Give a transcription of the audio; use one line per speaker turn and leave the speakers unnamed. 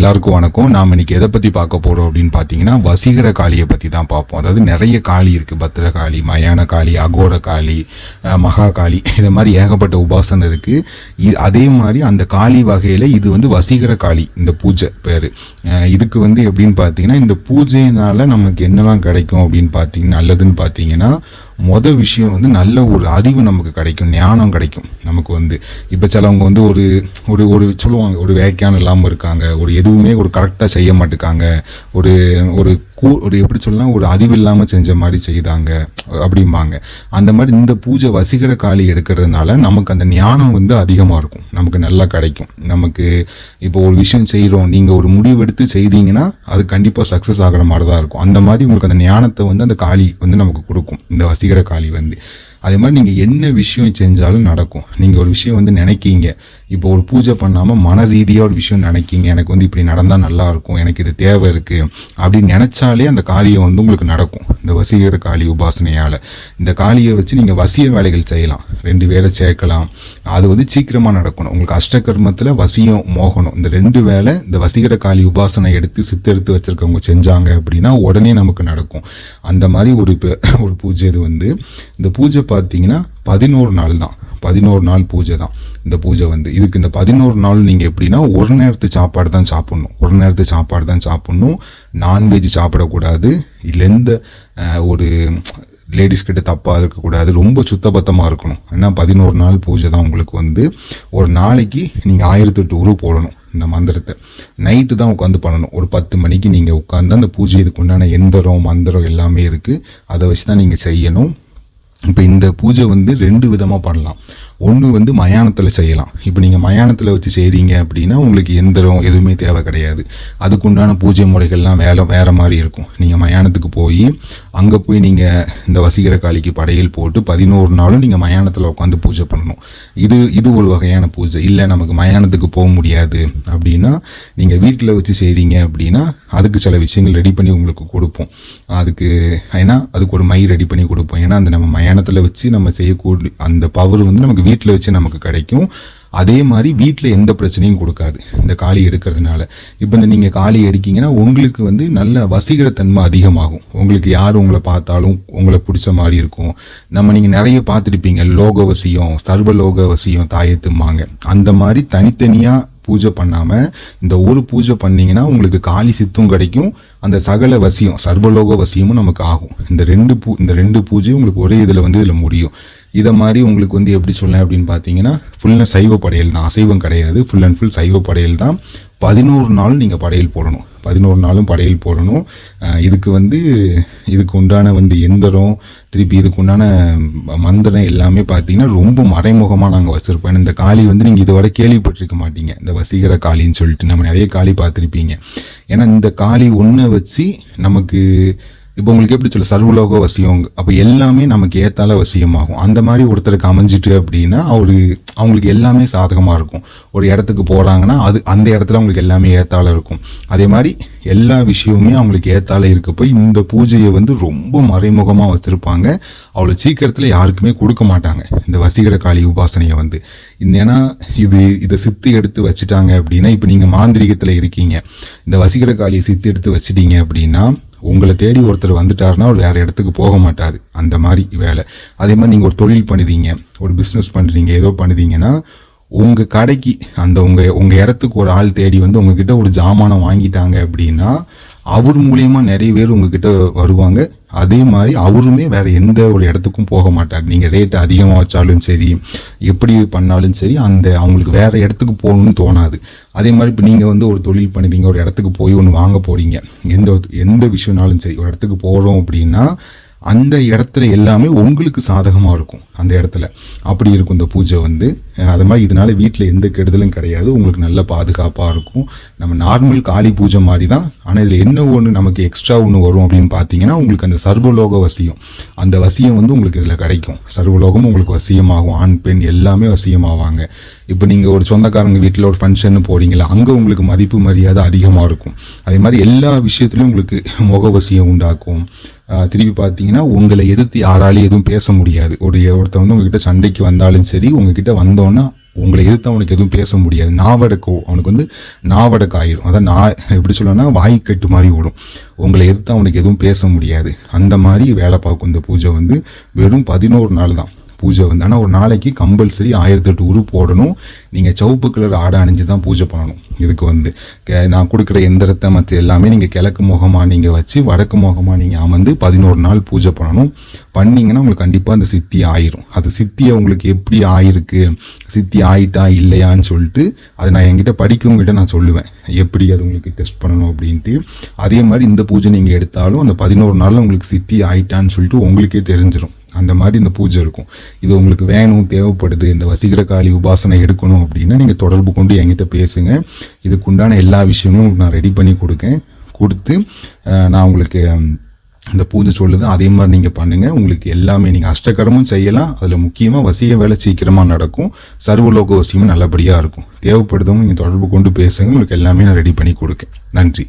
எல்லாருக்கும் வணக்கம். நாம் இன்னைக்கு எதை பத்தி பார்க்க போறோம் அப்படின்னு பாத்தீங்கன்னா வசீகர காளியை பத்தி தான் பார்ப்போம். அதாவது நிறைய காளி இருக்கு. பத்திர காளி, மயான காளி, அகோர காளி, மகா காளி, இது மாதிரி ஏகப்பட்ட உபாசனை இருக்கு. அதே மாதிரி அந்த காளி வகையில இது வந்து வசீகர காளி இந்த பூஜை பேரு. இதுக்கு வந்து எப்படின்னு பாத்தீங்கன்னா இந்த பூஜையினால நமக்கு என்னெல்லாம் கிடைக்கும் அப்படின்னு பாத்தீங்கன்னா நல்லதுன்னு பாத்தீங்கன்னா விஷயம் வந்து நல்ல ஒரு அறிவு நமக்கு கிடைக்கும், ஞானம் கிடைக்கும். நமக்கு வந்து இப்போ சிலவங்க வந்து ஒரு ஒரு ஒரு சொல்லுவாங்க, ஒரு வேக்கையான இல்லாமல் இருக்காங்க, ஒரு எதுவுமே ஒரு கரெக்டாக செய்ய மாட்டேக்காங்க, ஒரு ஒரு ஒரு எப்படி சொல்லலாம், ஒரு அறிவு இல்லாமல் செஞ்ச மாதிரி செய்தாங்க அப்படிம்பாங்க. அந்த மாதிரி இந்த பூஜை வசீகர காளி எடுக்கிறதுனால நமக்கு அந்த ஞானம் வந்து அதிகமாக இருக்கும், நமக்கு நல்லா கிடைக்கும். நமக்கு இப்போ ஒரு விஷயம் செய்கிறோம், நீங்கள் ஒரு முடிவு எடுத்து செய்தீங்கன்னா அது கண்டிப்பாக சக்ஸஸ் ஆகிற மாதிரி தான் இருக்கும். அந்த மாதிரி உங்களுக்கு அந்த ஞானத்தை வந்து அந்த காளி வந்து நமக்கு கொடுக்கும், இந்த வசீகர காளி வந்து. அதே மாதிரி நீங்கள் என்ன விஷயம் செஞ்சாலும் நடக்கும். நீங்கள் ஒரு விஷயம் வந்து நினைக்கீங்க, இப்போ ஒரு பூஜை பண்ணாமல் மன ரீதியாக ஒரு விஷயம் நினைக்கிங்க, எனக்கு வந்து இப்படி நடந்தால் நல்லா இருக்கும், எனக்கு இது தேவை இருக்குது அப்படின்னு நினச்சாலே அந்த காளியை வந்து உங்களுக்கு நடக்கும். இந்த வசீகர காளி உபாசனையால் இந்த காளியை வச்சு நீங்கள் வசிய வேலைகள் செய்யலாம், 2 வேலை சேர்க்கலாம். அது வந்து சீக்கிரமாக நடக்கணும். உங்களுக்கு அஷ்டகர்மத்தில் வசியம், மோகனம், இந்த 2 வேலை இந்த வசீகர காளி உபாசனை சித்தெடுத்து வச்சிருக்கவங்க செஞ்சாங்க அப்படின்னா உடனே நமக்கு நடக்கும். அந்த மாதிரி ஒரு பூஜை இது வந்து. இந்த பூஜை பார்த்தீங்கன்னா 11 நாள் தான், 11 நாள் பூஜை தான் இந்த பூஜை வந்து. இதுக்கு இந்த 11 நாள் நீங்கள் எப்படின்னா ஒரு நேரத்து சாப்பாடு தான் சாப்பிடணும், நான்வெஜ் சாப்பிடக்கூடாது, இல்லை எந்த ஒரு லேடிஸ் கிட்ட தப்பாக இருக்கக்கூடாது, ரொம்ப சுத்தபத்தமாக இருக்கணும். ஏன்னா 11 நாள் பூஜை தான் உங்களுக்கு வந்து. ஒரு நாளைக்கு நீங்கள் 1008 உரு போடணும். இந்த மந்திரத்தை நைட்டு தான் உட்காந்து பண்ணணும். ஒரு 10 மணிக்கு நீங்கள் உட்காந்து அந்த பூஜை, இதுக்கு உண்டான எந்திரம் மந்திரம் எல்லாமே இருக்குது, அதை வச்சு தான் நீங்கள் செய்யணும். இப்போ இந்த பூஜை வந்து 2 விதமாக பண்ணலாம். ஒன்று வந்து மயானத்தில் செய்யலாம். இப்போ நீங்கள் மயானத்தில் வச்சு செய்கிறீங்க அப்படின்னா உங்களுக்கு எந்திரம் எதுவுமே தேவை கிடையாது. அதுக்குண்டான பூஜை முறைகள்லாம் வேறு மாதிரி இருக்கும். நீங்கள் மயானத்துக்கு போய் அங்கே போய் நீங்கள் இந்த வசீகர காளிக்கு படையல் போட்டு 11 நாளும் நீங்கள் மயானத்தில் உட்காந்து பூஜை பண்ணணும். இது ஒரு வகையான பூஜை. இல்லை நமக்கு மயானத்துக்கு போக முடியாது அப்படின்னா நீங்கள் வீட்டில் வச்சு செய்கிறீங்க அப்படின்னா அதுக்கு சில விஷயங்கள் ரெடி பண்ணி உங்களுக்கு கொடுப்போம். அதுக்கு ஒரு மை ரெடி பண்ணி கொடுப்போம். ஏன்னா அந்த நம்ம மயானத்தில் வச்சு நம்ம செய்யக்கூடிய அந்த பவர் வந்து நமக்கு வீட்டில் வச்சு நமக்கு கிடைக்கும். அதே மாதிரி வீட்டில் எந்த பிரச்சனையும் கொடுக்காது இந்த காளி எடுக்கிறதுனால. இப்போ இந்த நீங்கள் காளி எடுக்கீங்கன்னா உங்களுக்கு வந்து நல்ல வசீகரத்தன்மை அதிகமாகும். உங்களுக்கு யார் உங்களை பார்த்தாலும் உங்களை பிடிச்ச மாதிரி இருக்கும். நீங்கள் நிறைய பார்த்துருப்பீங்க, லோகவசியம், சர்வலோகவசியம், தாயத்துமாங்க. அந்த மாதிரி தனித்தனியாக பூஜை பண்ணாமல் இந்த ஒரு பூஜை பண்ணீங்கன்னா உங்களுக்கு காளி சித்தும் கிடைக்கும், அந்த சகல வசியம், சர்வலோக வசியமும் நமக்கு ஆகும். இந்த ரெண்டு பூஜையும் உங்களுக்கு ஒரே இதில் முடியும். இதை மாதிரி உங்களுக்கு வந்து எப்படி சொல்லலாம் அப்படின்னு பார்த்தீங்கன்னா ஃபுல்லாக சைவ படையல் தான், அசைவம் கிடையாது, ஃபுல் அண்ட் ஃபுல் சைவ படையல் தான். 11 நாளும் நீங்கள் படையல் போடணும், 11 நாளும் படையல் போடணும். இதுக்கு உண்டான வந்து எந்திரம், திருப்பி இதுக்கு உண்டான மந்திரம் எல்லாமே பார்த்தீங்கன்னா ரொம்ப மறைமுகமாக நாங்கள் வச்சுருப்போம். இந்த காளி வந்து நீங்கள் இதுவரை கேள்விப்பட்டிருக்க மாட்டீங்க, இந்த வசீகர காளின்னு சொல்லிட்டு. நம்ம நிறைய காளி பார்த்துருப்பீங்க. ஏன்னா இந்த காளி ஒன்றை வச்சு நமக்கு இப்போ உங்களுக்கு எப்படி சொல்ல, சர்வலோக வசியம், அப்போ எல்லாமே நமக்கு ஏத்தால வசியமாகும். அந்த மாதிரி ஒருத்தருக்கு அமைஞ்சிட்டு அப்படின்னா அவங்களுக்கு எல்லாமே சாதகமாக இருக்கும். ஒரு இடத்துக்கு போகிறாங்கன்னா அந்த இடத்துல அவங்களுக்கு எல்லாமே ஏத்தால இருக்கும். அதே மாதிரி எல்லா விஷயமுமே அவங்களுக்கு ஏத்தால இருக்கப்போ இந்த பூஜையை வந்து ரொம்ப மறைமுகமாக வச்சுருப்பாங்க. அவ்வளோ சீக்கிரத்தில் யாருக்குமே கொடுக்க மாட்டாங்க இந்த வசீகர காளி உபாசனையை வந்து. ஏன்னா இதை சித்து எடுத்து வச்சுட்டாங்க அப்படின்னா, இப்போ நீங்கள் மாந்திரிகத்தில் இருக்கீங்க, இந்த வசீகர காளியை சித்து எடுத்து வச்சுட்டீங்க அப்படின்னா உங்களை தேடி ஒருத்தர் வந்துட்டாருன்னா அவர் வேற இடத்துக்கு போக மாட்டார். அந்த மாதிரி வேலை. அதே மாதிரி நீங்கள் ஒரு தொழில் பண்ணுறீங்க, ஒரு பிஸ்னஸ் பண்ணுறீங்க, ஏதோ பண்ணுறீங்கன்னா உங்கள் கடைக்கு அந்த உங்கள் இடத்துக்கு ஒரு ஆள் தேடி வந்து உங்ககிட்ட ஒரு ஜாமானம் வாங்கிட்டாங்க அப்படின்னா அவர் மூலியமாக நிறைய பேர் உங்ககிட்ட வருவாங்க. அதே மாதிரி அவருமே வேற எந்த ஒரு இடத்துக்கும் போக மாட்டார். நீங்கள் ரேட்டு அதிகமாக வச்சாலும் சரி, எப்படி பண்ணாலும் சரி, அவங்களுக்கு வேற இடத்துக்கு போகணும்னு தோணாது. அதே மாதிரி இப்போ நீங்கள் வந்து ஒரு தொழில் பண்ணுறீங்க, ஒரு இடத்துக்கு போய் ஒன்று வாங்க போறீங்க, எந்த விஷயம்னாலும் சரி, ஒரு இடத்துக்கு போகிறோம் அப்படின்னா அந்த இடத்துல எல்லாமே உங்களுக்கு சாதகமாக இருக்கும். அந்த இடத்துல அப்படி இருக்கும் இந்த பூஜை வந்து. அது மாதிரி இதனால வீட்டில் எந்த கெடுதலும் கிடையாது, உங்களுக்கு நல்ல பாதுகாப்பாக இருக்கும். நம்ம நார்மல் காளி பூஜை மாதிரி தான். ஆனால் இதில் என்ன ஒன்று நமக்கு எக்ஸ்ட்ரா ஒன்று வரும் அப்படின்னு பார்த்தீங்கன்னா உங்களுக்கு அந்த சர்வலோக வசியம், அந்த வசியம் வந்து உங்களுக்கு இதில் கிடைக்கும். சர்வலோகமும் உங்களுக்கு வசியமாகும், ஆண் பெண் எல்லாமே வசியமாவாங்க. இப்போ நீங்கள் ஒரு சொந்தக்காரங்க வீட்டில் ஒரு ஃபங்க்ஷன் போறீங்களா, அங்கே உங்களுக்கு மதிப்பு மரியாதை அதிகமாக இருக்கும். அதே மாதிரி எல்லா விஷயத்துலையும் உங்களுக்கு முகவசியம் உண்டாக்கும். திருப்பி பார்த்தீங்கன்னா உங்களை எதிர்த்து யாராலையும் எதுவும் பேச முடியாது. ஒருத்தர் வந்து உங்ககிட்ட சண்டைக்கு வந்தாலும் சரி, உங்ககிட்ட வந்தோன்னா உங்களை எதிர்த்து அவனுக்கு எதுவும் பேச முடியாது. நாவடக்கம் அவனுக்கு வந்து நாவடக்கம் ஆயிரும். அதான் நான் எப்படி சொல்லணும்னா வாய்க்கட்டு மாதிரி ஓடும். உங்களை எதிர்த்து அவனுக்கு எதுவும் பேச முடியாது. அந்த மாதிரி வேலை பார்க்கும் இந்த பூஜை வந்து. வெறும் 11 நாள் தான் பூஜை வந்து. ஆனால் ஒரு நாளைக்கு கம்பல்சரி 1008 உரு போடணும். நீங்கள் சிவப்பு கலர் ஆடை அணிஞ்சு தான் பூஜை பண்ணணும். இதுக்கு வந்து நான் கொடுக்குற எந்திரத்தை மற்ற எல்லாமே நீங்கள் கிழக்கு முகமாக நீங்கள் வச்சு வடக்கு முகமாக நீங்கள் அமர்ந்து 11 நாள் பூஜை பண்ணணும். பண்ணிங்கன்னா உங்களுக்கு கண்டிப்பாக அந்த சித்தி ஆயிரும். அது சித்தியை உங்களுக்கு எப்படி ஆயிருக்கு, சித்தி ஆயிட்டா இல்லையான்னு சொல்லிட்டு அது நான் என்கிட்ட படிக்கவங்ககிட்ட நான் சொல்லுவேன் எப்படி அது உங்களுக்கு டெஸ்ட் பண்ணணும் அப்படின்ட்டு. அதே மாதிரி இந்த பூஜை நீங்கள் எடுத்தாலும் அந்த 11 நாளில் உங்களுக்கு சித்தி ஆயிட்டான்னு சொல்லிட்டு உங்களுக்கே தெரிஞ்சிடும். அந்த மாதிரி இந்த பூஜை இருக்கும். இது உங்களுக்கு வேணும், தேவைப்படுது, இந்த வசீகர காளி உபாசனை எடுக்கணும் அப்படின்னா நீங்கள் தொடர்பு கொண்டு என்கிட்ட பேசுங்க. இதுக்குண்டான எல்லா விஷயமும் நான் ரெடி பண்ணி கொடுத்து நான் உங்களுக்கு இந்த பூஜை சொல்லுது அதே மாதிரி நீங்கள் பண்ணுங்கள். உங்களுக்கு எல்லாமே நீங்கள் அஷ்டகரமும் செய்யலாம். அதில் முக்கியமாக வசிய வேலை சீக்கிரமாக நடக்கும். சர்வலோக வசியமும் நல்லபடியாக இருக்கும். தேவைப்படுதவங்க நீங்கள் தொடர்பு கொண்டு பேசுங்க. உங்களுக்கு எல்லாமே நான் ரெடி பண்ணி கொடுக்கேன். நன்றி.